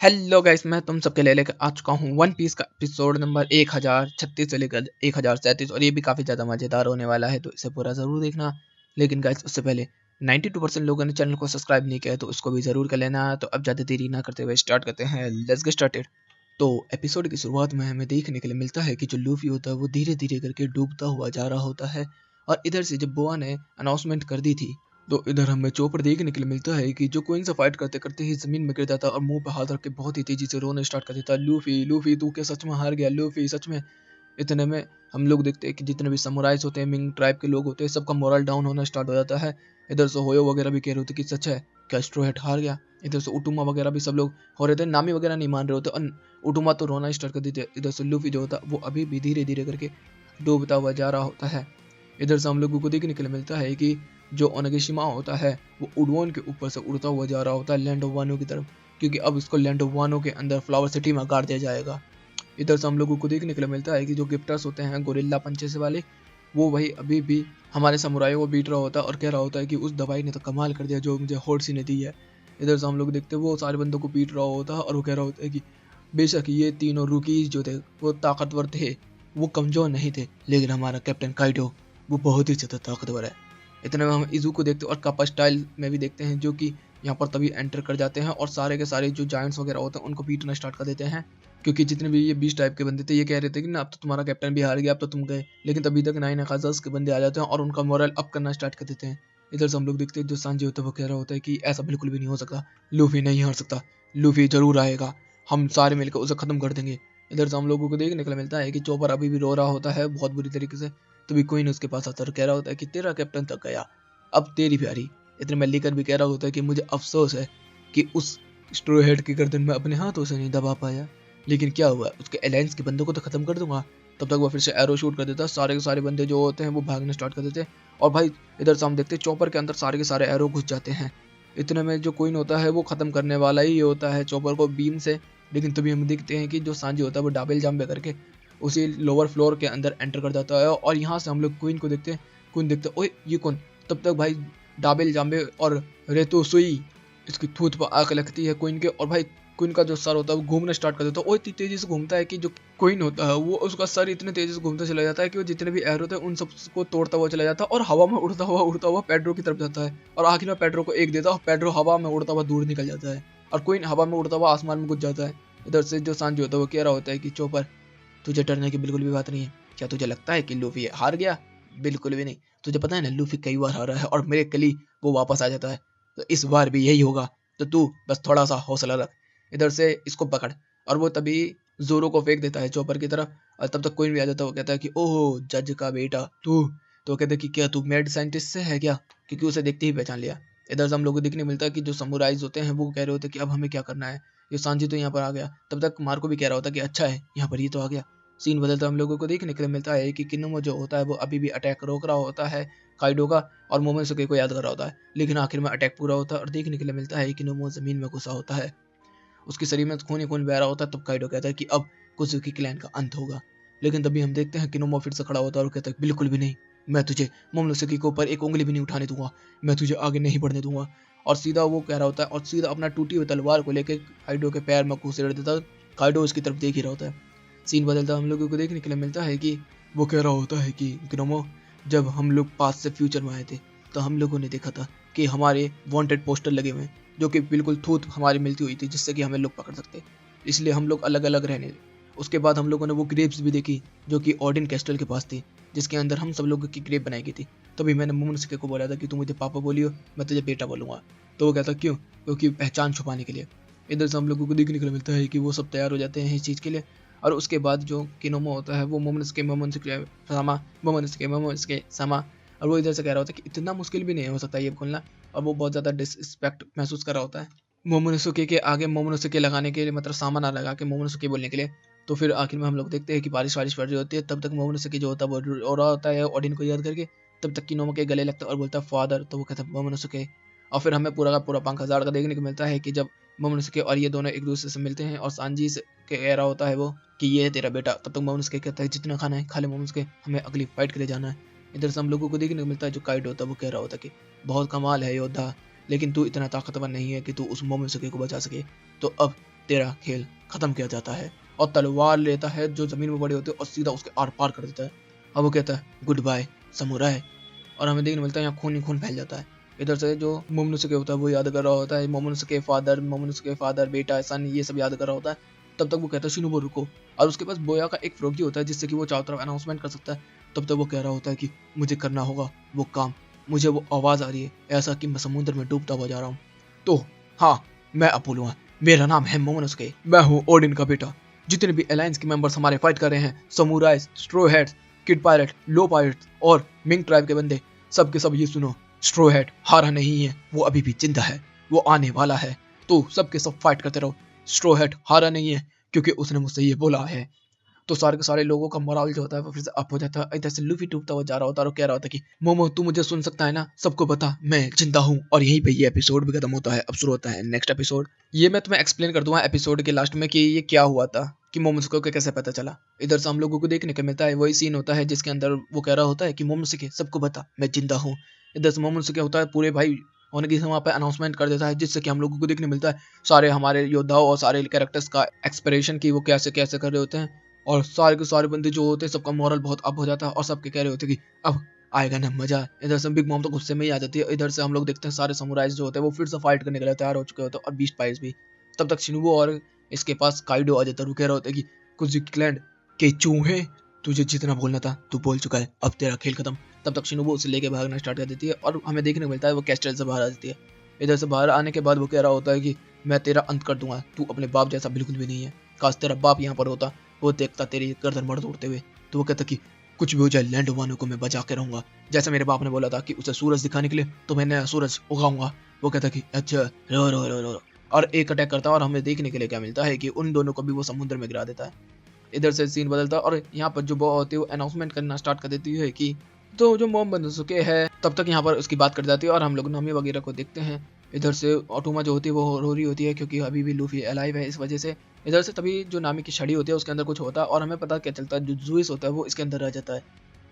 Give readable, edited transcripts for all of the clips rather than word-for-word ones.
Hello guys, मैं तुम सबके लिए लेकर आ चुका हूँ वन पीस का एपिसोड नंबर 1036 से लेकर 1037 और ये भी काफ़ी ज़्यादा मज़ेदार होने वाला है, तो इसे पूरा ज़रूर देखना। लेकिन गाइस उससे पहले 92% लोगों ने चैनल को सब्सक्राइब नहीं किया है, तो उसको भी ज़रूर कर लेना। तो अब ज़्यादा देरी ना करते हुए स्टार्ट करते हैं। Let's get started. तो एपिसोड की शुरुआत में हमें देखने के लिए मिलता है कि जो लूफी होता है वो धीरे धीरे करके डूबता हुआ जा रहा होता है। और इधर से जब बोआ ने अनाउंसमेंट कर दी थी, तो इधर हमें चोपर देखने के लिए मिलता है कि जो क्वीन से फाइट करते करते ही जमीन में गिर जाता है और मुंह पे हाथ रख के बहुत ही तेजी से रोना स्टार्ट कर देता है। लूफी लूफी तू क्या सच में हार गया? लूफी सच में? इतने में हम लोग देखते हैं कि जितने भी समुराइज होते हैं, मिंग ट्राइब के लोग होते हैं, सबका मोरल डाउन होना स्टार्ट हो जाता है। इधर से होयो वगैरह भी कह रहे होते कि सच है क्या स्ट्रो हेड हार गया? इधर से उटुमा वगैरह भी सब लोग हो रहे थे, नामी वगैरह नहीं मान रहे होते और उटुमा तो रोना स्टार्ट कर देते। इधर से लूफी जो होता वो अभी भी धीरे धीरे करके डूबता हुआ जा रहा होता है। इधर से हम लोगों को देखने के लिए मिलता है कि जो ओनेगिशिमा होता है वो उडवोन के ऊपर से उड़ता हुआ जा रहा होता है लैंड ऑफ वानो की तरफ, क्योंकि अब इसको लैंड ऑफ वानो के अंदर फ्लावर सिटी में गाड़ दिया जाएगा। इधर से हम लोगों को देखने के लिए मिलता है कि जो गिफ्टर्स होते हैं गोरिल्ला पंचेस वाले, वो वही अभी भी हमारे समुराइयों को बीट रहा होता है और कह रहा होता है कि उस दवाई ने तो कमाल कर दिया जो मुझे होर्सी ने दी है। इधर से हम लोग देखते हैं वो सारे बंदों को पीट रहा होता है और वो कह रहा होता है कि बेशक ये तीनों रूकीज जो थे वो ताकतवर थे, वो कमजोर नहीं थे, लेकिन हमारा कैप्टन काइडो वो बहुत ही ज़्यादा ताकतवर है। इतने में हम इजू को देखते हैं और कापा स्टाइल में भी देखते हैं, जो कि यहाँ पर तभी एंटर कर जाते हैं और सारे के सारे जो जायंट्स वगैरह होते हैं उनको पीटना स्टार्ट कर देते हैं। क्योंकि जितने भी ये 20 टाइप के बंदे थे ये कह रहे थे कि ना अब तो तुम्हारा कैप्टन भी हार गया, अब तो तुम गए। लेकिन तभी तक 9 खास के बंदे आ जाते हैं और उनका मोरल अप करना स्टार्ट कर देते हैं। इधर से हम लोग देखते हैं जो सांजी होता है वो कह रहा होता है कि ऐसा बिल्कुल भी नहीं हो सकता, लूफी नहीं हार सकता, लूफी जरूर आएगा, हम सारे मिलकर उसे खत्म कर देंगे। इधर से हम लोगों को देखने को मिलता है कि चोपर अभी भी रो रहा होता है बहुत बुरी तरीके से। तभी क्वीन उसके पास आता है और कह रहा होता है कि तेरा कैप्टन तक गया, अब तेरी प्यारी। इतने में लेकर भी कह रहा होता है कि मुझे अफसोस है कि उस स्ट्रो हेड की गर्दन में अपने हाथों से नहीं दबा पाया, लेकिन क्या हुआ, उसके अलायंस के बंदों को तो खत्म कर दूंगा। तब तक वो फिर से एरो शूट कर देता है, सारे के सारे बंदे जो होते हैं वो भागना स्टार्ट कर देते हैं। और भाई इधर से हम देखते हैं चॉपर के अंदर सारे के सारे एरो घुस जाते हैं। इतने में जो क्वीन होता है वो खत्म करने वाला ही होता है चॉपर को बीम से। लेकिन तभी हम देखते हैं कि जो सांजी होता है वो डाबल जंप करके उसी लोअर फ्लोर के अंदर एंटर कर जाता है और यहाँ से हम लोग क्वीन को देखते हैं। क्वीन देखते हैं ओए ये कौन? तब तक भाई डाबल जाम्बे और रेतो सुई इसकी थूथ पर आग लगती है क्वीन के, और भाई क्वीन का जो सर होता है वो घूमना स्टार्ट कर देता है। वो इतनी तेजी से घूमता है कि जो क्वीन होता है वो उसका सर इतने तेजी से घूमता चला जाता है कि वो जितने भी एरो होते हैं उन सबको तोड़ता हुआ चला जाता है और हवा में उड़ता हुआ पेड्रो की तरफ जाता है और आखिर में पेड्रो को एक देता है और पेड्रो हवा में उड़ता हुआ दूर निकल जाता है और क्वीन हवा में उड़ता हुआ आसमान में घुस जाता है। इधर से जो सांजी होता है वो कह रहा होता है कि चोपर तुझे डरने की बिल्कुल भी बात नहीं है, क्या तुझे लगता है कि लूफी हार गया? बिल्कुल भी नहीं। तुझे पता है ना लूफी कई बार हारा है और मेरे कली वो वापस आ जाता है, तो इस बार भी यही होगा, तो तू बस थोड़ा सा हौसला रख। इधर से इसको पकड़। और वो तभी जोरो को फेंक देता है चॉपर की तरफ और तब तक कोई भी आ जाता है। वो कहता है कि ओह जज का बेटा तू, तो वो कहता है कि क्या तू मेड साइंटिस्ट से है क्या, क्योंकि उसे देखते ही पहचान लिया। इधर से हम लोग को देखने मिलता है कि जो समुराइज होते हैं वो कह रहे होते हैं कि अब हमें क्या करना है, ये सांजी तो यहाँ पर आ गया। तब तक मार्को भी कह रहा होता है कि अच्छा है यहाँ पर ये तो आ गया। सीन बदलता हम लोगों को देखने के लिए मिलता है कि किन्नुमो जो होता है वो अभी भी अटैक रोक रहा होता है काइडो का और मोमोनोसुके को याद कर रहा होता है, लेकिन आखिर में अटैक पूरा होता है और देखने के लिए मिलता है कि किन्नुमो जमीन में घुसा होता है, उसके शरीर में खून ही खून बह रहा होता है। तब काइडो कहता है कि अब कुजुकी क्लैन का अंत होगा। लेकिन तभी हम देखते हैं किन्नुमो फिर से खड़ा होता है और कहता है बिल्कुल भी नहीं, मैं तुझे मोमोनोसुके के ऊपर एक उंगली भी नहीं उठाने दूंगा, मैं तुझे आगे नहीं बढ़ने दूंगा। और सीधा वो कह रहा होता है और सीधा अपना टूटी हुई तलवार को लेकर काइडो के पैर में घुसेड़ देता है। काइडो उसकी तरफ देख ही रहा होता है। सीन बदलता हम लोगों को देखने के लिए मिलता है कि वो कह रहा होता है कि ग्नोमो, जब हम लोग पास से फ्यूचर में आए थे तो हम लोगों ने देखा था कि हमारे वांटेड पोस्टर लगे हुए हैं जो कि बिल्कुल थूथ हमारी मिलती हुई थी जिससे कि हमें लोग पकड़ सकते, इसलिए हम लोग अलग अलग रहने। उसके बाद हम लोगों ने वो ग्रेप्स भी देखी जो कि ऑर्डिन कैस्टल के पास थी, जिसके अंदर हम सब लोगों की ग्रेप बनाई गई थी। तभी मैंने मोमोनोसुके को बोला था कि तू मुझे पापा बोलियो, मैं तुझे बेटा बोलूँगा। तो वो कहता क्यों? क्योंकि पहचान छुपाने के लिए। इधर से हम लोगों को देखने के लिए मिलता है कि वो सब तैयार हो जाते हैं इस चीज़ के लिए। और उसके बाद जो किनोमो होता है वो मोमोनोसुके सामा, और वो इधर से कह रहा होता है कि इतना मुश्किल भी नहीं हो सकता ये खोलना, और वो बहुत ज़्यादा डिसरिस्पेक्ट महसूस कर रहा होता है मोमोनोसुके के आगे मोमोनोसुके लगाने के लिए, मतलब सामान ना लगा के मोमोनोसुके बोलने के लिए। तो फिर आखिर में हम लोग देखते हैं कि बारिश वारिश पड़ रही होती है, तब तक मोमोनोसुके जो होता है वो रो रहा होता है ओडिन को याद करके। तब तक किनोमो के गले लगता है और बोलता है फादर, तो वो कहता है मोमोनोसुके। और फिर हमें पूरा का पूरा पंख हजार का देखने को मिलता है कि जब मोमोनोसुके और ये दोनों एक दूसरे से मिलते हैं और सांजी से कह रहा होता है वो कि ये है तेरा बेटा। तब तक मोमोनोसुके कहता है जितना खाना है खा ले मोमोनोसुके, हमें अगली फाइट के लिए जाना है। इधर से हम लोगों को देखने को मिलता है जो काइडो होता है वो कह रहा होता है कि बहुत कमाल है योद्धा, लेकिन तू इतना ताकतवर नहीं है कि तू उस मोमोनोसुके को बचा सके, तो अब तेरा खेल खत्म किया जाता है, और तलवार लेता है जो जमीन में पड़े होते हैं और सीधा उसके आर पार कर देता है। अब वो कहता है गुड बाय समुराई, और हमें देखने मिलता है यहाँ खून ही खून फैल जाता है। इधर से जो मोमोनोसुके होता है वो याद कर रहा होता है मोमोनोसुके फादर बेटा सन ये सब याद कर रहा होता है। तब तक वो कहता है शिनोबु रुको, और उसके पास बोया का एक फ्रॉगी होता है जिससे कि वो चारों तरफ अनाउंसमेंट कर सकता है। तब तक वो कह रहा होता है कि मुझे करना होगा वो काम, मुझे वो आवाज़ आ रही है ऐसा कि मैं समुद्र में डूबता हुआ जा रहा हूँ। तो हाँ, मैं अपोलो हूँ, मेरा नाम है मोमोनोसुके, मैं हूँ ओडिन का बेटा। जितने भी अलायंस के मेंबर्स हमारे फाइट कर रहे हैं, समुराई, स्ट्रो हेड्स, किड पायलट, लो पायलट और मिंग ट्राइब के बंदे, सब के सब ये सुनो, स्ट्रो हेड हारा नहीं है, वो अभी भी जिंदा है, वो आने वाला है, तो सब के सब फाइट करते रहो। स्ट्रो हेड हारा नहीं है क्योंकि उसने मुझसे ये बोला है। तो सारे के सारे लोगों का मोराल जो होता है वो फिर से अप हो जाता है। इधर से लूफी टूटता हुआ जा रहा होता है और कह रहा होता है कि मोमो तू मुझे सुन सकता है ना, सबको बता मैं जिंदा हूँ। और यहीं पे ये एपिसोड भी खत्म होता है। अब शुरू होता है नेक्स्ट एपिसोड। ये मैं तुम्हें एक्सप्लेन कर दूंगा एपिसोड के लास्ट में कि ये क्या हुआ था, कि मोमोसुके को कैसे पता चला। इधर से हम लोगों को देखने को मिलता है वही सीन होता है जिसके अंदर वो कह रहा होता है कि मोमोसुके सबको बता मैं जिंदा हूँ। इधर से मोमोसुके होता है पूरे भाई होने की वहाँ पे अनाउंसमेंट कर देता है, जिससे कि हम लोगों को देखने मिलता है सारे हमारे योद्धाओं और सारे कैरेक्टर्स का एक्सप्रेशन की वो कैसे कैसे कर रहे होते हैं, और सारे के सारे बंदे जो होते हैं सबका मोरल बहुत अप हो जाता है और सबके कह रहे होते हैं कि अब आएगा ना मजा। इधर से बिग मॉम तो गुस्से में ही आ जाती है। इधर से हम लोग देखते हैं सारे समुराइज जो होते हैं वो फिर से फाइट करने के लिए तैयार हो चुके होते हैं और बीस्ट पाइस भी। तब तक शिनुबो और इसके पास काइडो आ जाता है, कह रहा होता है कि कुजिक्लैंड के चूहे, तुझे जितना बोलना था तू बोल चुका है, अब तेरा खेल खत्म। तब तक शिनुबो उसे लेके भागना स्टार्ट कर देती है और हमें देखने को मिलता है वो कैस्टल से बाहर आ जाती है। इधर से बाहर आने के बाद वो कह रहा होता है कि मैं तेरा अंत कर दूंगा, तू अपने बाप जैसा बिल्कुल भी नहीं है, काश तेरा बाप यहाँ पर होता, वो देखता तेरी गर्दन मड़ तोड़ते हुए तो वो कहता कि कुछ भी हो जाए लैंड वानों को मैं बचा के रहूंगा। जैसे मेरे बाप ने बोला था कि उसे सूरज दिखाने के लिए तो मैं नया सूरज उगाऊंगा। वो कहता कि अच्छा रो रो रो रो, और एक अटैक करता है और हमें देखने के लिए क्या मिलता है कि उन दोनों को भी वो समुद्र में गिरा देता है। इधर से सीन बदलता है और यहाँ पर जो बॉ होती है वो अनाउंसमेंट करना स्टार्ट कर देती है कि तो जो मॉम बन चुके हैं। तब तक यहाँ पर उसकी बात कर जाती है और हम लोग नामी वगैरह को देखते हैं। इधर से ऑटोमा जो होती है वो रो रही होती है क्योंकि अभी भी लूफी अलाइव है इस वजह से। इधर से तभी जो नामी की छड़ी होती है उसके अंदर कुछ होता है और हमें पता क्या चलता है जो जूइस होता है वो इसके अंदर रह जाता है।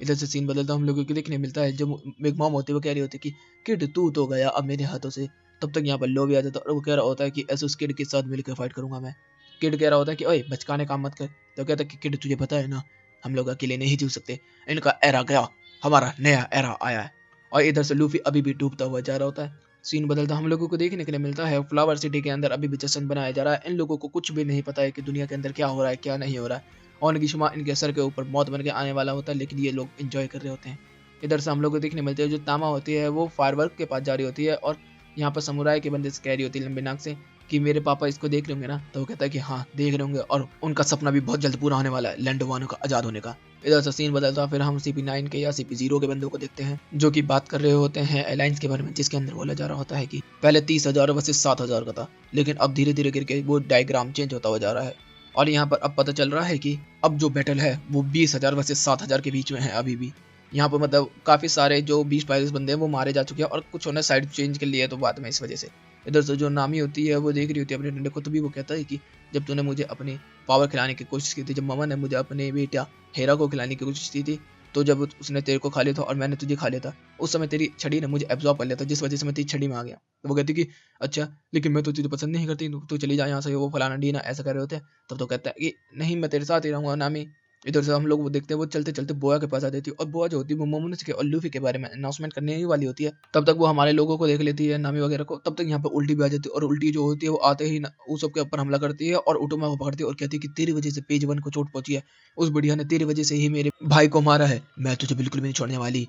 इधर से सीन बदलता हम लोगों को देखने मिलता है जो बिग मॉम होती है वो कह रही होती है कि किड तू तो गया अब मेरे हाथों से। तब तक यहाँ पर लो भी आ जाता है और वो कह रहा होता है कि एसोस किड के साथ मिलकर फाइट करूंगा मैं। किड कह रहा होता है कि ओए बचकाने काम मत कर। तो कहता है कि किड तुझे पता है ना हम लोग अकेले नहीं जीव सकते, इनका एरा गया, हमारा नया एरा आया है। और इधर से लूफी अभी भी डूबता हुआ जा रहा होता है। सीन बदलता हम लोगों को देखने के लिए मिलता है फ्लावर सिटी के अंदर अभी भी जश्न बनाया जा रहा है। इन लोगों को कुछ भी नहीं पता है कि दुनिया के अंदर क्या हो रहा है क्या नहीं हो रहा है। ऑनगिशिमा इनके सर के ऊपर मौत बन के आने वाला होता है लेकिन ये लोग एंजॉय कर रहे होते हैं। इधर से हम लोग को देखने मिलते हैं जो तामा होती है वो फायरवर्क के पास जा रही होती है और यहाँ पर समुराई के बंदे से कह रही होती है लंबे नाक से कि मेरे पापा इसको देख रहे होंगे ना। तो वो कहता है कि हाँ देख रहे होंगे और उनका सपना भी बहुत जल्द पूरा होने वाला है लैंडोवानो का आजाद होने का। इधर से सीन बदलता फिर हम CP9 के या CP0 के बंदों को देखते हैं जो कि बात कर रहे होते हैं अलायंस के बारे में, जिसके अंदर बोला जा रहा होता है कि पहले 30,000 वर्सेस 7,000 का था लेकिन अब धीरे धीरे करके वो डायग्राम चेंज होता हुआ जा रहा है और यहाँ पर अब पता चल रहा है कि अब जो बैटल है वो 20,000 वर्सेस 7,000 के बीच में है। अभी भी यहाँ पर मतलब काफी सारे जो 20 पायरेट्स बंदे हैं वो मारे जा चुके हैं और कुछ उन्हें साइड चेंज कर लिया है तो बाद में इस वजह से। इधर से जो नामी होती है वो देख रही होती है अपने डंडे को, तभी वो कहता है कि जब तूने मुझे अपनी पावर खिलाने की कोशिश की थी, जब मामा ने मुझे अपने बेटा हेरा को खिलाने की कोशिश की थी, तो जब उसने तेरे को खा लिया था और मैंने तुझे खा लिया था उस समय तेरी छड़ी ने मुझे एब्जॉर्ब कर लिया था जिस वजह से मैं तेरी छड़ी में आ गया। तो वो कहती कि अच्छा लेकिन मैं तो तुझे पसंद नहीं करती, तू चली जा यहाँ से, वो फलाना डीना ऐसा कर रहे होते हैं। तब तो कहता है कि नहीं मैं तेरे साथ ही रहूंगा नामी। इधर से हम लोग वो देखते हैं वो चलते चलते बोया के पास आ जाती है और बोया जो होती है वो मोमोनोसुके और लूफी के बारे में अनाउंसमेंट करने ही वाली होती है। तब तक वो हमारे लोगों को देख लेती है नामी वगैरह को। तब तक यहाँ पे उल्टी भी आ जाती है और उल्टी जो होती है वो आते ही उस सबके ऊपर हमला करती है और उटोमा को पकड़ती है और कहती है कि तेरी वजह से पेज 1 को चोट पहुंची है, उस बढ़िया ने तेरी वजह से ही मेरे भाई को मारा है, मैं तुझे बिल्कुल भी नहीं छोड़ने वाली।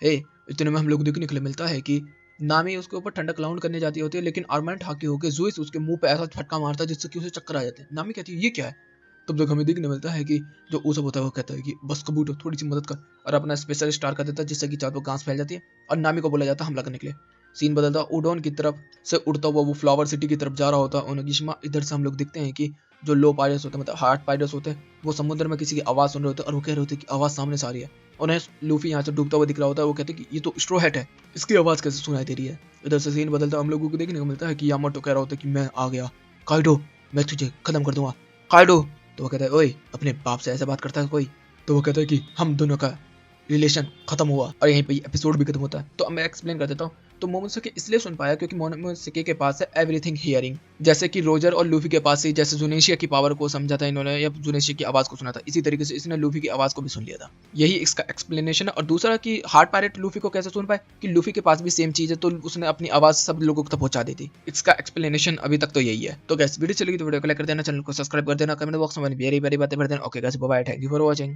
इतने में हम लोग देखने के लिए मिलता है कि नामी उसके ऊपर ठंडा क्लाउड करने जाती होती है लेकिन आर्मेंट हाकी होकर जुइस उसके मुंह पे ऐसा फटका मारता है जिससे कि उसे चक्कर आ जाते हैं। नामी कहती है ये क्या है। तब तक हमें देखने मिलता है कि जो ऊसब होता है वो कहता है कि बस कबूतर थोड़ी सी मदद कर, और अपना स्पेशल स्टार कर देता है जिससे कि चारों घास फैल जाती है और नामी को बोला जाता है हमला करने के लिए। सीन बदलता उडोन की तरफ से उड़ता हुआ वो फ्लावर सिटी की तरफ जा रहा होता है ओनगिशिमा। इधर से हम लोग देखते हैं कि जो लो पायरेट्स होते हैं मतलब हार्ड पायरेट्स होते हैं वो समुद्र में किसी की आवाज़ सुन रहे होते हैं और वो कह रहे होते हैं कि आवाज़ सामने से आ रही है। उन्हें लूफी यहाँ से डूबता हुआ दिख रहा होता है, वो कहते हैं कि ये तो स्ट्रो हैट है, इसकी आवाज़ कैसे सुनाई दे रही है। इधर से सीन बदलता हम लोगों को देखने को मिलता है कि यामाटो कह रहा होता है कि मैं आ गया काइडो, मैं तुझे खत्म कर दूंगा काइडो। तो वो कहता है ओए अपने बाप से ऐसे बात करता है कोई। तो वो कहता है कि हम दोनों का रिलेशन खत्म हुआ और यहीं पे एपिसोड भी खत्म होता है। तो अब मैं एक्सप्लेन कर देता हूँ। तो मोमोनोसुके इसलिए सुन पाया क्योंकि मोमोनोसुके के पास है एवरीथिंग हियरिंग, जैसे कि रोजर और लूफी के पास ही जैसे जुनेशिया की पावर को समझा था इन्होंने या जुनेशिया की आवाज को सुना था, इसी तरीके से इसने लूफी की आवाज को भी सुन लिया था। यही इसका एक्सप्लेनेशन है। और दूसरा कि हार्ट पायरेट लूफी को कैसे सुन पाए कि लूफी के पास भी सेम चीज है तो उसने अपनी आवाज सब लोगों तक पहुंचा दी थी। इसका एक्सप्लेनेशन अभी तक तो यही है। तो गैस वीडियो चलेगी तो वीडियो को लाइक कर देना, चैनल को सब्सक्राइब कर देना, कमेंट बॉक्स में वेरी वेरी बातें भर देना। Okay guys bye bye, thank you for watching.